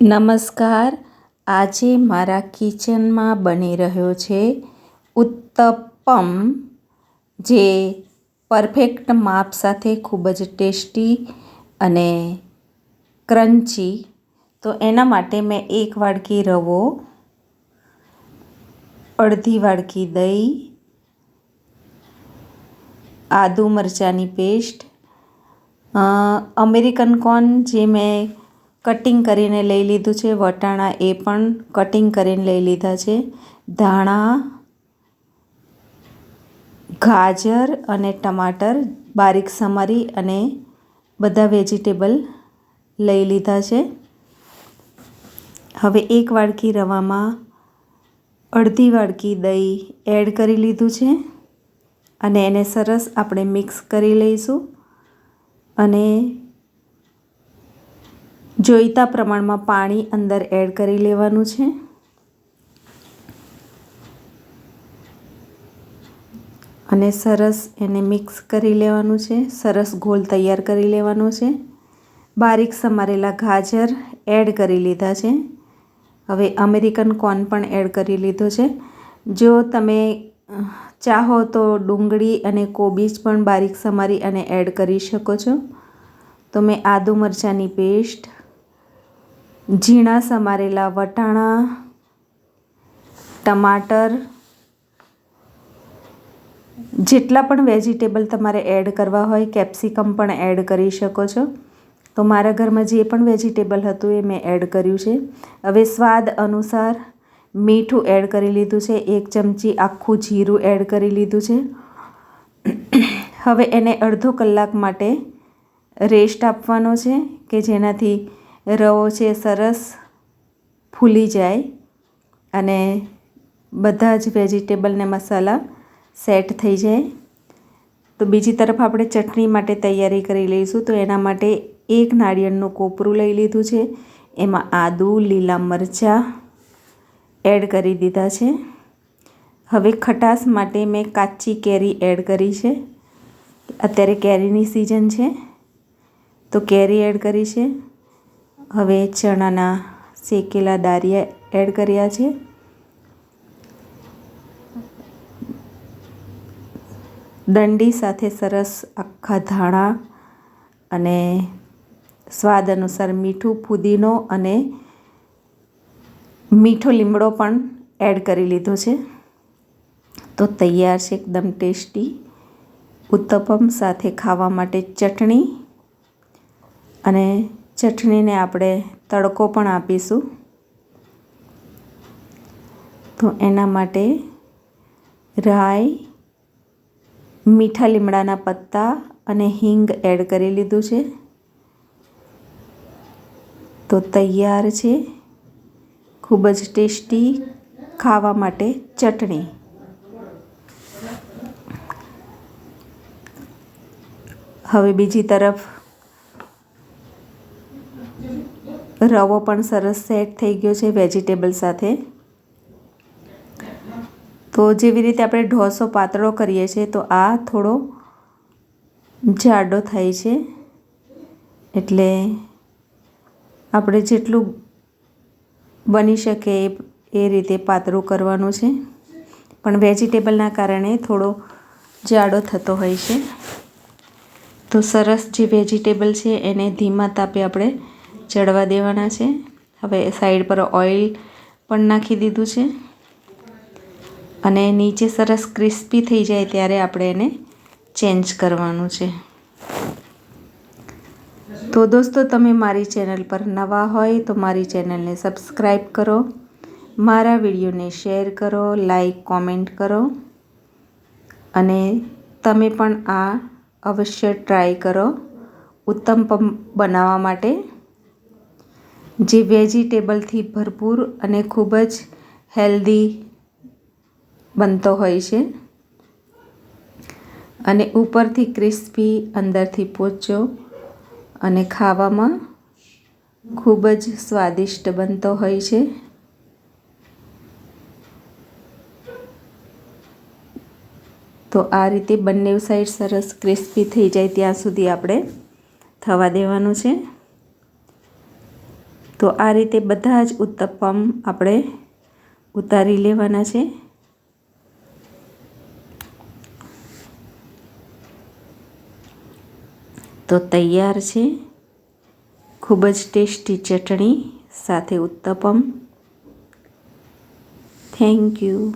નમસ્કાર. આજે મારા કિચનમાં બની રહ્યો છે ઉત્તપમ, જે પરફેક્ટ માપ સાથે ખૂબ જ ટેસ્ટી અને ક્રન્ચી. તો એના માટે મેં 1 વાડકી રવો, અડધી વાડકી દહીં, આદુ મરચાંની પેસ્ટ, અમેરિકન કોર્ન જે મેં કટિંગ કરીને લઈ લીધું છે, વટાણા એ પણ કટિંગ કરીને લઈ લીધા છે, ધાણા, ગાજર અને ટમાટર બારીક સમારી અને બધા વેજીટેબલ લઈ લીધા છે. હવે 1 વાડકી રવામાં અડધી વાડકી દહીં એડ કરી લીધું છે અને એને સરસ આપણે મિક્સ કરી લઈશું અને જોઈતા પ્રમાણમાં પાણી અંદર એડ કરી લેવાનું છે અને સરસ એને મિક્સ કરી લેવાનું છે. સરસ ઘોલ તૈયાર કરી લેવાનો છે. બારીક સમારેલા ગાજર એડ કરી લીધા છે. હવે અમેરિકન કોર્ન પણ એડ કરી લીધો છે. જો તમે ચાહો તો ડુંગળી અને કોબીજ પણ બારીક સમારી અને એડ કરી શકો છો. તો મેં આદુ મરચાંની પેસ્ટ, ઝીણા સમારેલા વટાણા, ટમાટર, જેટલા પણ વેજીટેબલ તમારે એડ કરવા હોય, કેપ્સિકમ પણ એડ કરી શકો છો. તો મારા ઘરમાં જે પણ વેજીટેબલ હતું એ મેં એડ કર્યું છે. હવે સ્વાદ અનુસાર મીઠું એડ કરી લીધું છે. 1 ચમચી આખું જીરું એડ કરી લીધું છે. હવે એને અડધો કલાક માટે રેસ્ટ આપવાનો છે કે જેનાથી રવો છે સરસ ફૂલી જાય અને બધા જ વેજીટેબલ ને મસાલા સેટ થઈ જાય. તો બીજી તરફ આપણે ચટણી માટે તૈયારી કરી લઈશું. તો એના માટે 1 નાળિયેરનું કોપરું લઈ લીધું છે. એમાં આદુ, લીલા મરચાં એડ કરી દીધા છે. હવે ખટાશ માટે મેં કાચી કેરી એડ કરી છે. અત્યારે કેરીની સિઝન છે તો કેરી એડ કરી છે. હવે ચણાના શેકેલા દારિયા એડ કર્યા છે. દંડી સાથે સરસ આખા ધાણા અને સ્વાદ અનુસાર મીઠું, ફુદીનો અને મીઠો લીમડો પણ એડ કરી લીધો છે. તો તૈયાર છે એકદમ ટેસ્ટી ઉત્તપમ. સાથે ખાવા માટે ચટણી, અને ચટણીને આપણે તડકો પણ આપીશું. તો એના માટે રાઈ, મીઠા લીમડાના પત્તા અને હિંગ એડ કરી લીધું છે. તો તૈયાર છે ખૂબ જ ટેસ્ટી ખાવા માટે ચટણી. હવે બીજી તરફ રવો પણ સરસ સેટ થઈ ગયો છે વેજીટેબલ સાથે. તો જેવી રીતે આપણે ઢોસો પાતળો કરીએ છીએ તો આ થોડો જાડો થાય છે, એટલે આપણે જેટલું બની શકે એ રીતે પાતળું કરવાનું છે. પણ વેજીટેબલના કારણે થોડો જાડો થતો હોય છે. તો સરસ જે વેજીટેબલ છે એને ધીમા તાપે આપણે ચડવા દેવાના છે. હવે સાઈડ પર ઓઇલ પણ નાખી દીધું છે અને નીચે સરસ ક્રિસ્પી થઈ જાય ત્યારે આપણે એને ચેન્જ કરવાનું છે. તો દોસ્તો, તમે મારી ચેનલ પર નવા હોય તો મારી ચેનલને સબસ્ક્રાઈબ કરો, મારા વિડીયોને શેર કરો, લાઈક, કોમેન્ટ કરો અને તમે પણ આ અવશ્ય ટ્રાય કરો ઉત્તપમ બનાવવા માટે, જે વેજીટેબલથી ભરપૂર અને ખૂબ જ હેલ્ધી બનતો હોય છે અને ઉપરથી ક્રિસ્પી, અંદરથી પોચો અને ખાવામાં ખૂબ જ સ્વાદિષ્ટ બનતો હોય છે. તો આ રીતે બંને સાઈડ સરસ ક્રિસ્પી થઈ જાય ત્યાં સુધી આપણે થવા દેવાનું છે. તો આ રીતે બધા જ ઉત્તપમ આપણે ઉતારી લેવાના છે. તો તૈયાર છે ખૂબ જ ટેસ્ટી ચટણી સાથે ઉત્તપમ. Thank you.